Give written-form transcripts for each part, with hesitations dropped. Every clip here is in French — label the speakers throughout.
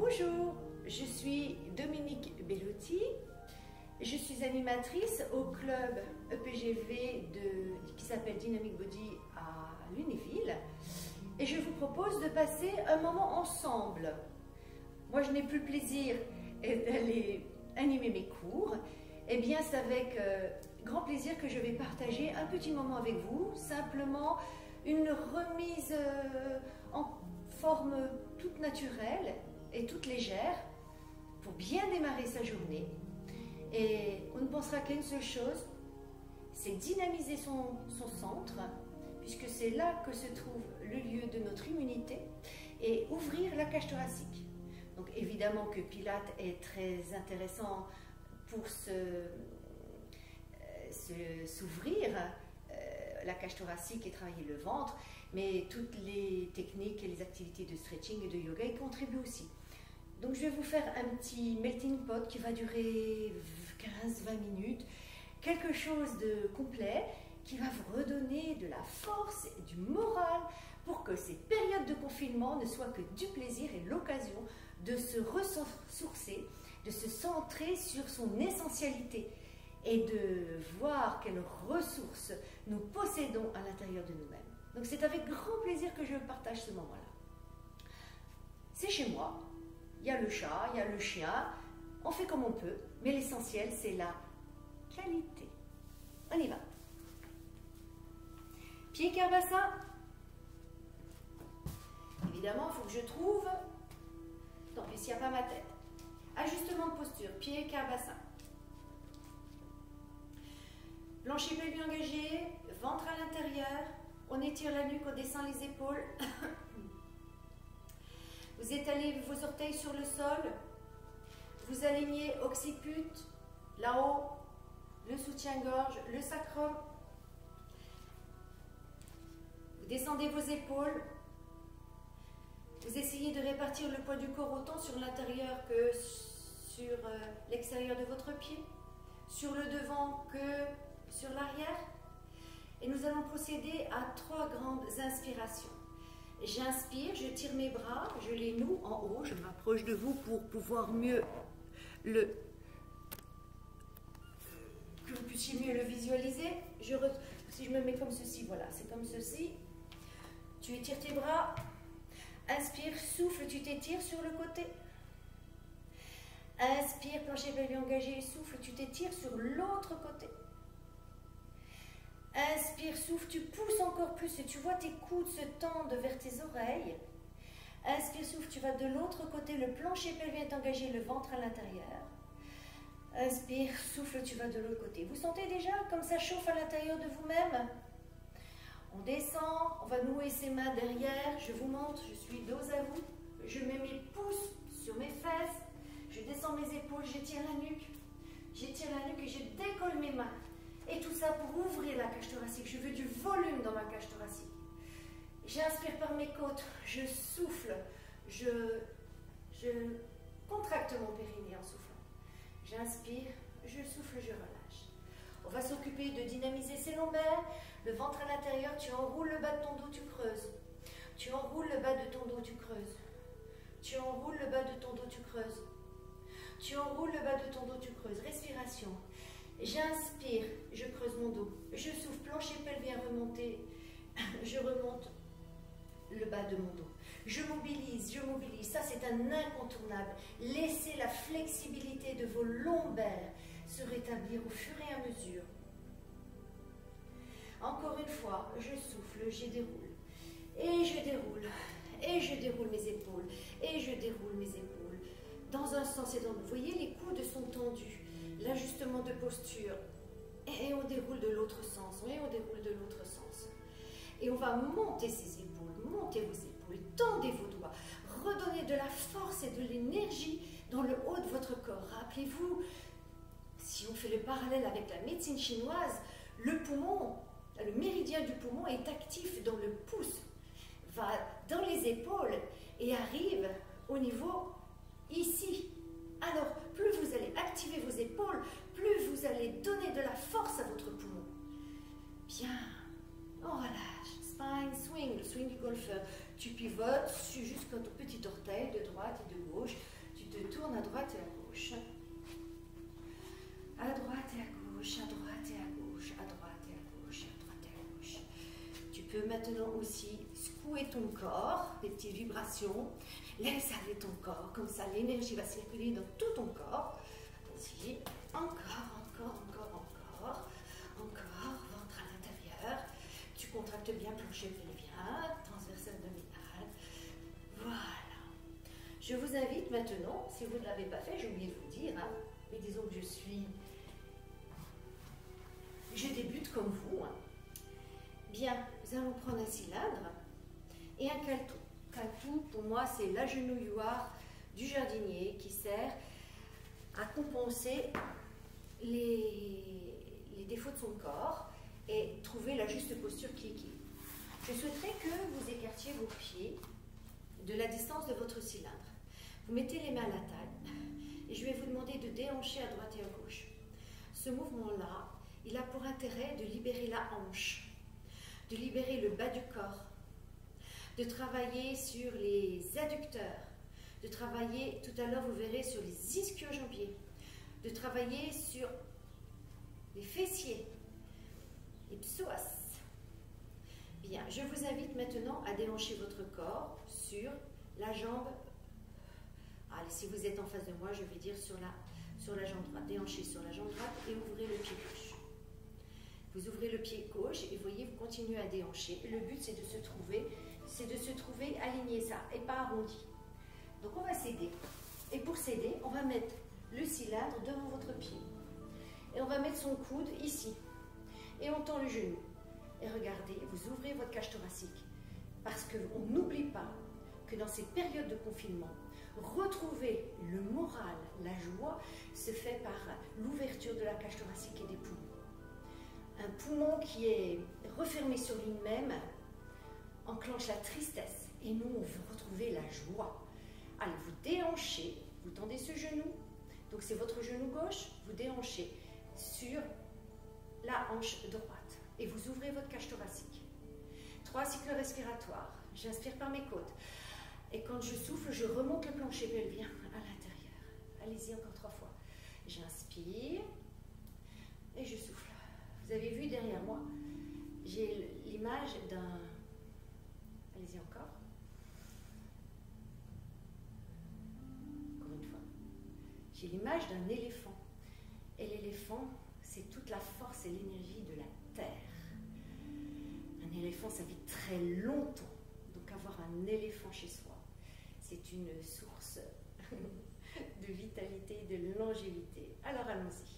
Speaker 1: Bonjour, je suis Dominique Bellotti, je suis animatrice au club EPGV qui s'appelle Dynamic Body à Lunéville et je vous propose de passer un moment ensemble. Moi je n'ai plus le plaisir d'aller animer mes cours, et bien c'est avec grand plaisir que je vais partager un petit moment avec vous, simplement une remise en forme toute naturelle et toute légère pour bien démarrer sa journée. Et on ne pensera qu'à une seule chose, c'est dynamiser son centre, puisque c'est là que se trouve le lieu de notre immunité, et ouvrir la cage thoracique. Donc évidemment que Pilates est très intéressant pour s'ouvrir la cage thoracique et travailler le ventre, mais toutes les techniques et les activités de stretching et de yoga y contribuent aussi. Donc je vais vous faire un petit melting pot qui va durer 15-20 minutes, quelque chose de complet qui va vous redonner de la force et du moral pour que ces périodes de confinement ne soient que du plaisir et l'occasion de se ressourcer, de se centrer sur son essentialité et de voir quelles ressources nous possédons à l'intérieur de nous-mêmes. Donc c'est avec grand plaisir que je partage ce moment-là. C'est chez moi, il y a le chat, il y a le chien, on fait comme on peut, mais l'essentiel c'est la qualité. On y va. Pied, cœur, bassin. Évidemment, il faut que je trouve... Non, ici il n'y a pas ma tête. Ajustement de posture, pied, cœur, bassin. Plancher pelvien engagé, ventre à l'intérieur. On étire la nuque, on descend les épaules. Vous étalez vos orteils sur le sol. Vous alignez occiput, là-haut, le soutien-gorge, le sacrum. Vous descendez vos épaules. Vous essayez de répartir le poids du corps autant sur l'intérieur que sur l'extérieur de votre pied, sur le devant que sur l'arrière. Et nous allons procéder à 3 grandes inspirations. J'inspire, je tire mes bras, je les noue en haut, je m'approche de vous pour pouvoir mieux que vous puissiez mieux le visualiser. Si je me mets comme ceci, voilà, c'est comme ceci. Tu étires tes bras. Inspire, souffle, tu t'étires sur le côté. Inspire, plancher pelvien engagé, souffle, tu t'étires sur l'autre côté. Inspire, souffle, tu pousses encore plus et tu vois tes coudes se tendre vers tes oreilles. Inspire, souffle, tu vas de l'autre côté, le plancher pelvien est engagé, le ventre à l'intérieur. Inspire, souffle, tu vas de l'autre côté. Vous sentez déjà comme ça chauffe à l'intérieur de vous-même? On descend, on va nouer ses mains derrière, je vous montre, je suis dos à vous, je mets mes pouces sur mes fesses, je descends mes épaules, j'étire la nuque et je décolle mes mains. Et tout ça pour ouvrir la cage thoracique, je veux du volume dans ma cage thoracique. J'inspire par mes côtes, je souffle, je contracte mon périnée en soufflant. J'inspire, je souffle, je relâche. On va s'occuper de dynamiser ses lombaires, le ventre à l'intérieur, tu enroules le bas de ton dos, tu creuses. Tu enroules le bas de ton dos, tu creuses. Tu enroules le bas de ton dos, tu creuses. Tu enroules le bas de ton dos, tu creuses. Respiration. J'inspire, je creuse mon dos. Je souffle, plancher pelvien remonté. Je remonte le bas de mon dos. Je mobilise, je mobilise. Ça, c'est un incontournable. Laissez la flexibilité de vos lombaires se rétablir au fur et à mesure. Encore une fois, je souffle, je déroule. Et je déroule. Et je déroule mes épaules. Et je déroule mes épaules. Dans un sens et dans l'autre. Vous voyez, les coudes sont tendus. L'ajustement de posture. Et on déroule de l'autre sens. Et on déroule de l'autre sens. Et on va monter ses épaules. Montez vos épaules. Tendez vos doigts. Redonnez de la force et de l'énergie dans le haut de votre corps. Rappelez-vous, si on fait le parallèle avec la médecine chinoise, le poumon, le méridien du poumon est actif dans le pouce, va dans les épaules et arrive au niveau ici. Alors, plus vous allez activer vos épaules, plus vous allez donner de la force à votre poumon. Bien, on relâche. Spine swing, le swing du golfeur. Tu pivotes jusqu'au petit orteil de droite et de gauche. te tournes à droite et à gauche. À droite et à gauche, à droite et à gauche, à droite et à gauche, à droite et à gauche. Tu peux maintenant aussi secouer ton corps, des petites vibrations. Laisse aller ton corps, comme ça l'énergie va circuler dans tout ton corps. Ici, encore, encore, encore, encore, encore, ventre à l'intérieur. Tu contractes bien plancher pelvien, transverse abdominal. Voilà. Je vous invite maintenant, si vous ne l'avez pas fait, j'ai oublié de vous dire, hein, mais disons que je débute comme vous. Hein. Bien, nous allons prendre un cylindre et un caletou. Caletou, pour moi, c'est l'agenouilloir du jardinier qui sert à compenser les défauts de son corps et trouver la juste posture qui équilibre. Je souhaiterais que vous écartiez vos pieds de la distance de votre cylindre. Vous mettez les mains à la taille et je vais vous demander de déhancher à droite et à gauche. Ce mouvement-là, il a pour intérêt de libérer la hanche, de libérer le bas du corps, de travailler sur les adducteurs, de travailler, tout à l'heure vous verrez, sur les ischio-jambiers, de travailler sur les fessiers, les psoas. Bien, je vous invite maintenant à déhancher votre corps sur la jambe. Allez, si vous êtes en face de moi, je vais dire sur la jambe droite. Déhanchez sur la jambe droite et ouvrez le pied gauche. Vous ouvrez le pied gauche et voyez, vous continuez à déhancher. Le but, c'est de se trouver aligné ça et pas arrondi. Donc, on va s'aider. Et pour s'aider, on va mettre le cylindre devant votre pied. Et on va mettre son coude ici. Et on tend le genou. Et regardez, vous ouvrez votre cage thoracique. Parce qu'on n'oublie pas que dans ces périodes de confinement, retrouver le moral, la joie, se fait par l'ouverture de la cage thoracique et des poumons. Un poumon qui est refermé sur lui-même enclenche la tristesse. Et nous, on veut retrouver la joie. Allez, vous déhanchez, vous tendez ce genou. Donc c'est votre genou gauche, vous déhanchez sur la hanche droite. Et vous ouvrez votre cage thoracique. 3 cycles respiratoires. J'inspire par mes côtes. Et quand je souffle, je remonte le plancher pelvien à l'intérieur. Allez-y encore 3 fois. J'inspire et je souffle. Vous avez vu derrière moi, j'ai l'image d'un... Allez-y encore. Encore une fois. J'ai l'image d'un éléphant. Et l'éléphant, c'est toute la force et l'énergie de la terre. Un éléphant, ça vit très longtemps. Donc avoir un éléphant chez soi, c'est une source de vitalité, de longévité. Alors allons-y.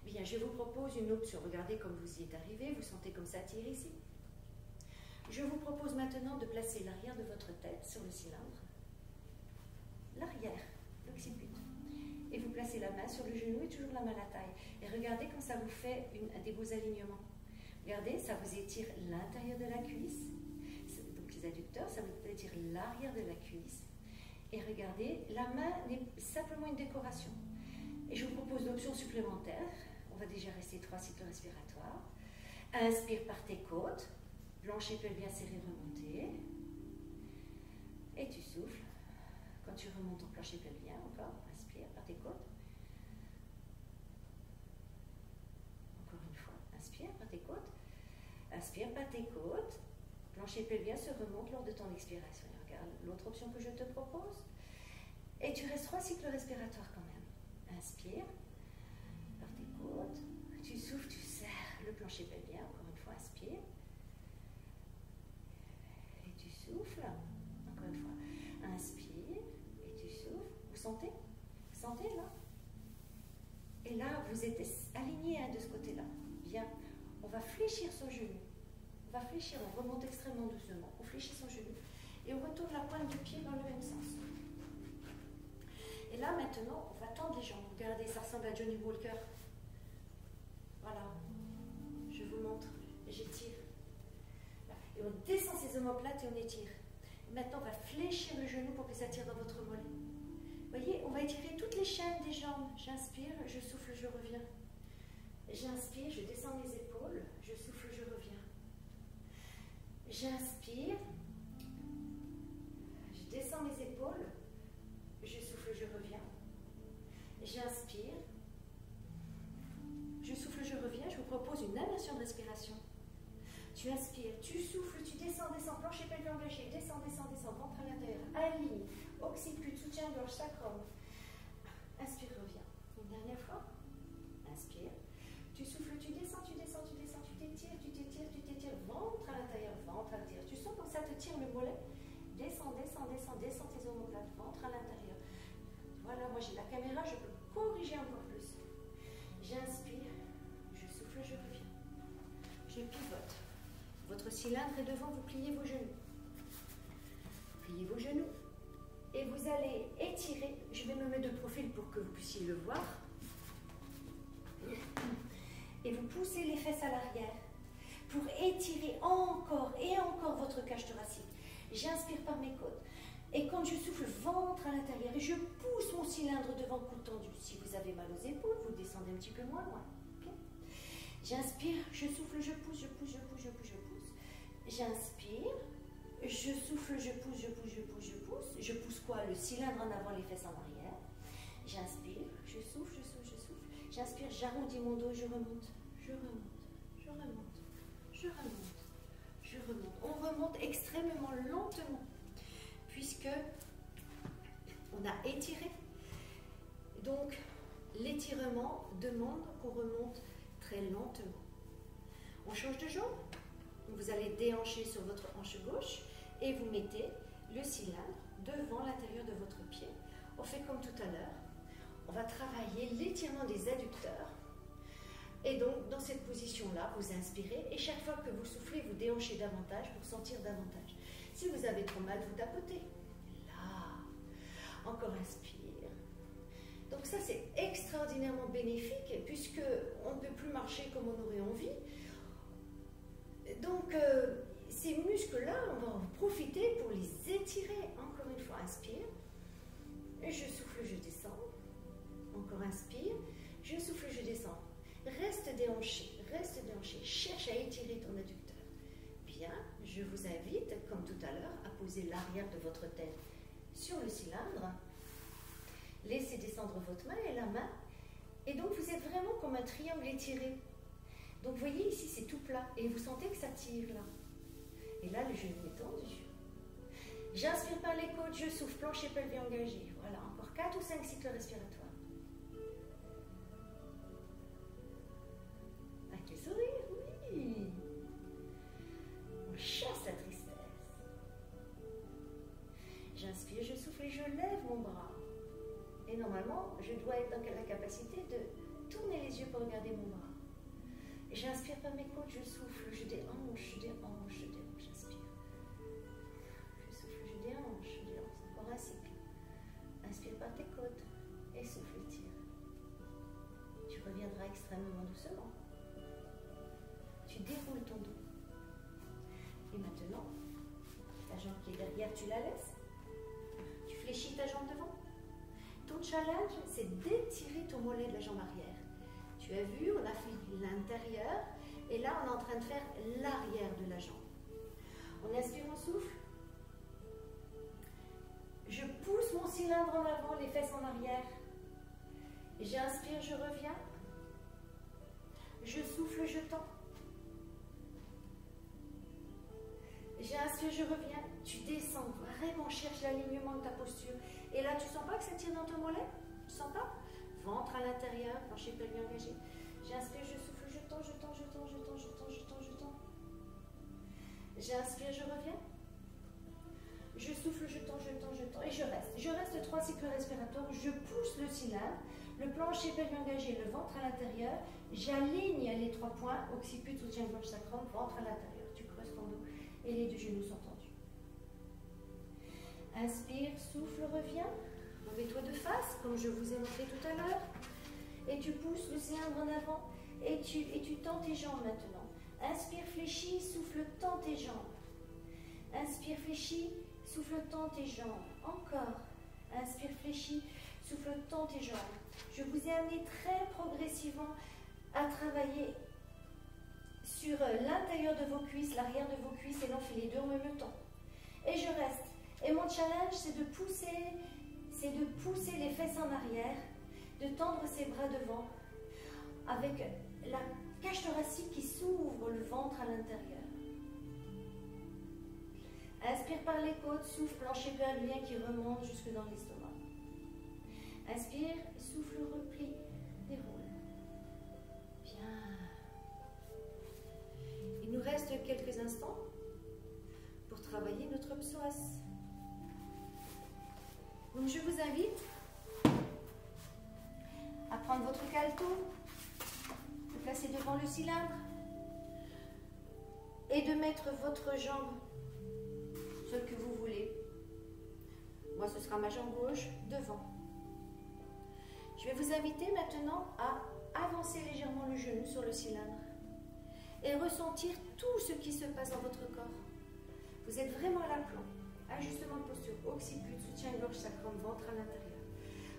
Speaker 1: Bien, je vous propose une option. Regardez comme vous y êtes arrivé, vous sentez comme ça tirer ici. Je vous propose maintenant de placer l'arrière de votre tête sur le cylindre. L'arrière, l'occiput. Et vous placez la main sur le genou et toujours la main à la taille. Et regardez quand ça vous fait des beaux alignements. Regardez, ça vous étire l'intérieur de la cuisse. Donc les adducteurs, ça vous étire l'arrière de la cuisse. Et regardez, la main n'est simplement une décoration. Et je vous propose l'option supplémentaire. On va déjà rester 3 cycles respiratoires. Inspire par tes côtes. Plancher pelvien serré, remonté. Et tu souffles. Quand tu remontes ton plancher pelvien, encore, inspire par tes côtes. Encore une fois, inspire par tes côtes. Inspire par tes côtes. Plancher pelvien se remonte lors de ton expiration. Et regarde l'autre option que je te propose. Et tu restes 3 cycles respiratoires quand même. Inspire par tes côtes. Tu souffles, tu serres le plancher pelvien. Encore une fois, inspire. Et tu souffles. Encore une fois, inspire. Et tu souffles. Vous sentez? Vous sentez là? Et là, vous êtes aligné de ce côté-là. Bien. On va fléchir son genou. On va fléchir, on remonte extrêmement doucement. On fléchit son genou. Et on retourne la pointe du pied dans le même sens. Et là, maintenant, on va tendre les jambes. Regardez, ça ressemble à Johnny Walker. Voilà. Je vous montre. J'étire. Et on descend ses omoplates et on étire. Et maintenant, on va fléchir le genou pour que ça tire dans votre mollet. Vous voyez, on va étirer toutes les chaînes des jambes. J'inspire, je souffle, je reviens. J'inspire, je descends mes épaules. Je souffle, je reviens. J'inspire. Je descends mes épaules. Je souffle. J'inspire. Je souffle, je reviens. Je vous propose une inversion de respiration. Tu inspires, tu souffles, tu descends, descends, plancher pelvien engagé, descends, descends, descends, ventre à l'intérieur, aligne, occiput, soutien-gorge, sacrum. Inspire, reviens. Une dernière fois. Inspire. Tu souffles, tu descends, tu descends, tu descends, tu t'étires, tu t'étires, tu t'étires, ventre à l'intérieur, ventre à l'intérieur. Tu sens comme ça te tire le mollet. Descends, descends, descends, descends tes omoplates, ventre à l'intérieur. Voilà, moi j'ai la caméra, je peux corriger encore plus. J'inspire, je souffle, je reviens. Je pivote. Votre cylindre est devant, vous pliez vos genoux. Pliez vos genoux. Et vous allez étirer. Je vais me mettre de profil pour que vous puissiez le voir. Et vous poussez les fesses à l'arrière pour étirer encore et encore votre cage thoracique. J'inspire par mes côtes. Et quand je souffle, ventre à l'intérieur. Et je pousse mon cylindre devant, coude tendu. Si vous avez mal aux épaules, vous descendez un petit peu moins loin. Okay. J'inspire, je souffle, je pousse, je pousse, je pousse, je pousse, je pousse. J'inspire, je souffle, je pousse, je pousse, je pousse, je pousse. Je pousse quoi? Le cylindre en avant, les fesses en arrière. J'inspire, je souffle, je souffle, je souffle. J'inspire, j'arrondis mon dos, je remonte, je remonte, je remonte, je remonte, je remonte. On remonte extrêmement lentement, puisque on a étiré. Donc, l'étirement demande qu'on remonte très lentement. On change de jambe. Vous allez déhancher sur votre hanche gauche et vous mettez le cylindre devant l'intérieur de votre pied. On fait comme tout à l'heure. On va travailler l'étirement des adducteurs. Et donc, dans cette position-là, vous inspirez et chaque fois que vous soufflez, vous déhanchez davantage pour sentir davantage. Si vous avez trop mal, vous tapotez. Là, encore inspire. Donc ça, c'est extraordinairement bénéfique puisqu'on ne peut plus marcher comme on aurait envie. Donc, ces muscles-là, on va en profiter pour les étirer. Encore une fois, inspire. Et je souffle, je descends. Encore inspire. Je souffle, je descends. Reste déhanché, cherche à étirer ton adducteur. Bien, je vous invite, comme tout à l'heure, à poser l'arrière de votre tête sur le cylindre. Laissez descendre votre main et la main. Et donc, vous êtes vraiment comme un triangle étiré. Donc, vous voyez ici, c'est tout plat. Et vous sentez que ça tire là. Et là, le genou est tendu. J'inspire par les côtes, je souffle, plancher pelvien engagé. Voilà, encore 4 ou 5 cycles respiratoires. Sourire, oui. On chasse la tristesse. J'inspire, je souffle et je lève mon bras. Et normalement, je dois être dans la capacité de tourner les yeux pour regarder mon bras. Et j'inspire par mes côtes, je souffle, je déhanche, je déhanche, je déhanche, j'inspire. Je souffle, je déhanche, je déhanche. Encore un cycle. Inspire par tes côtes et souffle, tire. Tu reviendras extrêmement doucement. Tu déroules ton dos. Et maintenant, ta jambe qui est derrière, tu la laisses. Tu fléchis ta jambe devant. Ton challenge, c'est d'étirer ton mollet de la jambe arrière. Tu as vu, on a fait l'intérieur. Et là, on est en train de faire l'arrière de la jambe. On inspire, on souffle. Je pousse mon cylindre en avant, les fesses en arrière. J'inspire, je reviens. Je souffle, je tends. J'inspire, je reviens, tu descends, vraiment cherche l'alignement de ta posture. Et là, tu sens pas que ça tire dans ton mollet? Tu sens pas? Ventre à l'intérieur, plancher pelvien engagé. J'inspire, je souffle, je tends, je tends, je tends, je tends, je tends, je tends, je tends. J'inspire, je reviens. Je souffle, je tends, je tends, je tends. Et je reste. Je reste 3 cycles respiratoires. Je pousse le cylindre, le plancher pelvien engagé, le ventre à l'intérieur. J'aligne les 3 points, occiput, soutien-gorge, sacrum, ventre à l'intérieur. Tu creuses ton dos. Et les 2 genoux sont tendus. Inspire, souffle, reviens. Remets-toi de face, comme je vous ai montré tout à l'heure. Et tu pousses le cylindre en avant. Et tu tends tes jambes maintenant. Inspire, fléchis, souffle, tends tes jambes. Inspire, fléchis, souffle, tends tes jambes. Encore. Inspire, fléchis, souffle, tends tes jambes. Je vous ai amené très progressivement à travailler sur l'intérieur de vos cuisses, l'arrière de vos cuisses, et l'enfile les deux en même temps. Et je reste. Et mon challenge, c'est de pousser les fesses en arrière de tendre ses bras devant, avec la cage thoracique qui s'ouvre, le ventre à l'intérieur. Inspire par les côtes, souffle, plancher pelvien qui remonte jusque dans l'estomac. Inspire, souffle, repli, déroule. Bien. Il nous reste quelques instants pour travailler notre psoas. Donc je vous invite à prendre votre calto, de placer devant le cylindre et de mettre votre jambe, celle que vous voulez. Moi, ce sera ma jambe gauche devant. Je vais vous inviter maintenant à avancer légèrement le genou sur le cylindre et ressentir tout ce qui se passe dans votre corps. Vous êtes vraiment à l'aplomb. Ajustement de posture, occiput, soutien-gorge, sacrum, ventre à l'intérieur.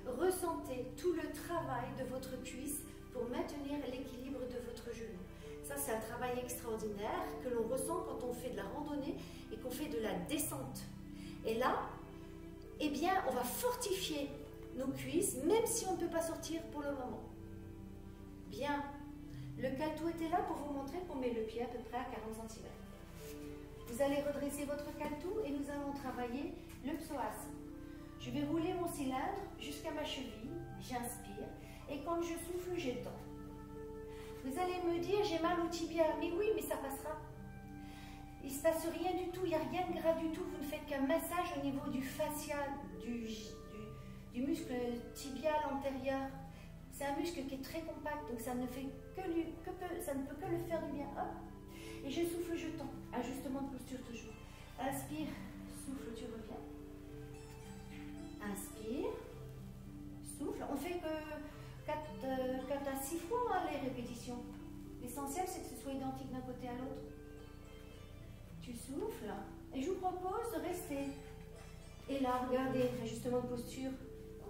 Speaker 1: Ressentez tout le travail de votre cuisse pour maintenir l'équilibre de votre genou. Ça, c'est un travail extraordinaire que l'on ressent quand on fait de la randonnée et qu'on fait de la descente. Et là, eh bien, on va fortifier nos cuisses, même si on ne peut pas sortir pour le moment. Bien. Le calto était là pour vous montrer qu'on met le pied à peu près à 40 cm. Vous allez redresser votre calto et nous allons travailler le psoas. Je vais rouler mon cylindre jusqu'à ma cheville, j'inspire et quand je souffle, j'étends. Vous allez me dire, j'ai mal au tibia, mais oui, mais ça passera. Il ne se passe rien du tout, il n'y a rien de gras du tout, vous ne faites qu'un massage au niveau du fascia, du muscle tibial antérieur. C'est un muscle qui est très compact, donc ça ne, fait ça ne peut que le faire du bien. Hop. Et je souffle, je tends. Ajustement de posture toujours. Inspire, souffle, tu reviens. Inspire, souffle. On fait que 4 à 6 fois hein, les répétitions. L'essentiel, c'est que ce soit identique d'un côté à l'autre. Tu souffles. Et je vous propose de rester. Et là, regardez, ajustement de posture.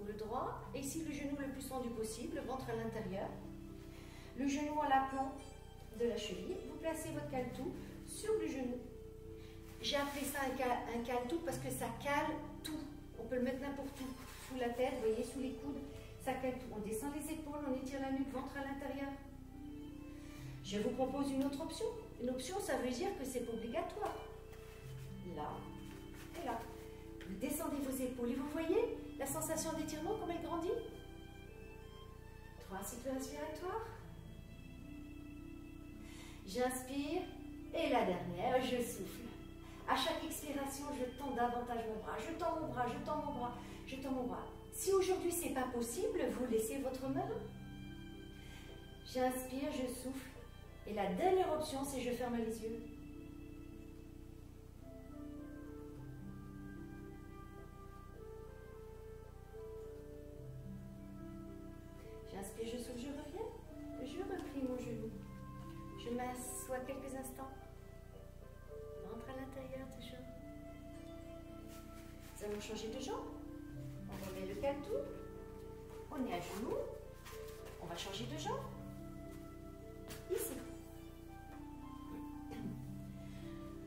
Speaker 1: Le droit, et ici le genou le plus tendu possible, le ventre à l'intérieur, le genou à l'aplomb de la cheville. Vous placez votre caltou sur le genou. J'ai appelé ça un caltou parce que ça cale tout. On peut le mettre n'importe où, sous la tête, vous voyez, sous les coudes, ça cale tout. On descend les épaules, on étire la nuque, ventre à l'intérieur. Je vous propose une autre option. Une option, ça veut dire que c'est pas obligatoire. Là et là. Vous descendez vos épaules et vous voyez la sensation d'étirement, comme elle grandit. 3 cycles respiratoires. J'inspire et la dernière, je souffle. À chaque expiration, je tends davantage mon bras. Je tends mon bras, je tends mon bras, je tends mon bras. Si aujourd'hui ce n'est pas possible, vous laissez votre main. J'inspire, je souffle. Et la dernière option, c'est je ferme les yeux. J'inspire, je souffle, je reviens. Je replie mon genou. Je m'assois quelques instants. Ventre à l'intérieur toujours. Nous allons changer de jambe. On remet le caltou. On est à genoux. On va changer de jambe. Ici.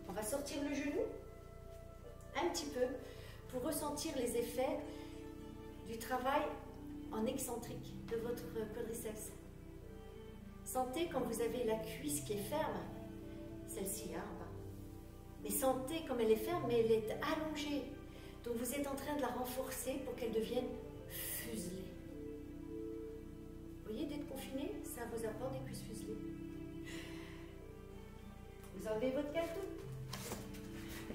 Speaker 1: On va sortir le genou un petit peu pour ressentir les effets du travail en excentrique de votre quadriceps. Sentez quand vous avez la cuisse qui est ferme, celle-ci hein, en bas. Mais sentez comme elle est ferme, mais elle est allongée. Donc vous êtes en train de la renforcer pour qu'elle devienne fuselée. Vous voyez, d'être confiné, ça vous apporte des cuisses fuselées. Vous enlevez votre caltou.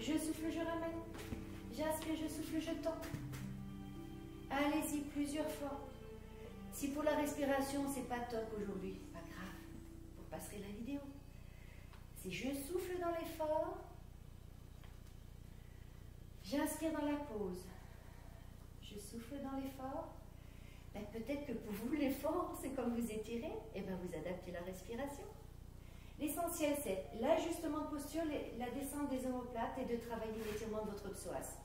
Speaker 1: Je souffle, je ramène. J'inspire, je souffle, je tends. Allez-y plusieurs fois. Si pour la respiration, c'est pas top aujourd'hui, c'est pas grave. Vous passerez la vidéo. Si je souffle dans l'effort, j'inspire dans la pause. Je souffle dans l'effort. Ben, peut-être que pour vous, l'effort, c'est comme vous étirez, et ben vous adaptez la respiration. L'essentiel, c'est l'ajustement de posture, la descente des omoplates et de travailler l'étirement de votre psoas.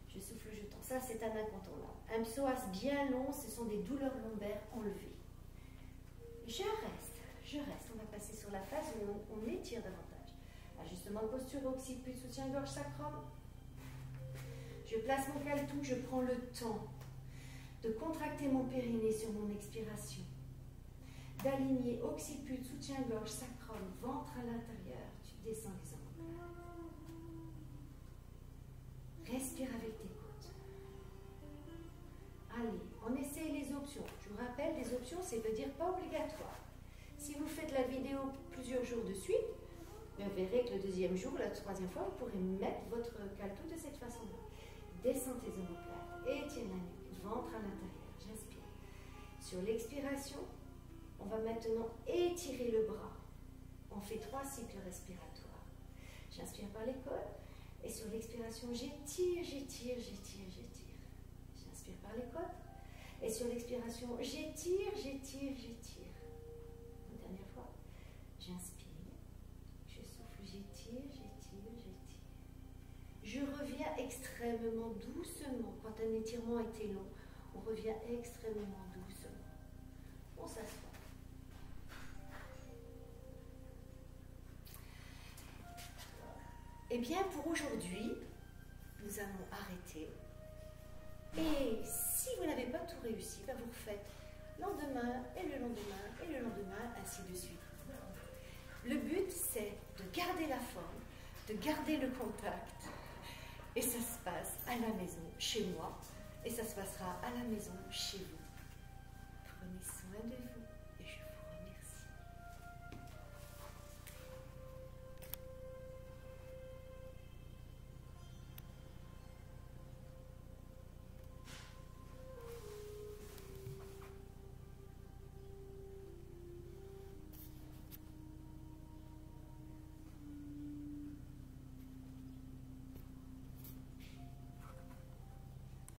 Speaker 1: Je souffle, je tends. Ça, c'est un incontournable. Un psoas bien long, ce sont des douleurs lombaires enlevées. Je reste. On va passer sur la face où on étire davantage. Ajustement de posture, occiput, soutien-gorge, sacrum. Je place mon caltou, je prends le temps de contracter mon périnée sur mon expiration, d'aligner occiput, soutien-gorge, sacrum, ventre à l'intérieur. Tu descends les omoplates. Respire avec tes côtes. Allez, on essaye les options. Je vous rappelle, les options, ça veut dire pas obligatoire. Si vous faites la vidéo plusieurs jours de suite, vous verrez que le deuxième jour, la troisième fois, vous pourrez mettre votre calto de cette façon-là. Descends tes omoplates, étire la nuque, ventre à l'intérieur, j'inspire. Sur l'expiration, on va maintenant étirer le bras. On fait 3 cycles respiratoires. J'inspire par les côtes et sur l'expiration, j'étire, j'étire, j'étire, j'étire. J'inspire par les côtes et sur l'expiration, j'étire, j'étire, j'étire. Une dernière fois, j'inspire, je souffle, j'étire, j'étire, j'étire. Je reviens extrêmement doucement. Quand un étirement était long, on revient extrêmement doucement. On s'assoit. Eh bien, pour aujourd'hui, nous allons arrêter. Et si vous n'avez pas tout réussi, ben vous refaites lendemain, et le lendemain, et le lendemain, ainsi de suite. Le but, c'est de garder la forme, de garder le contact. Et ça se passe à la maison, chez moi, et ça se passera à la maison, chez vous. Prenez soin de vous.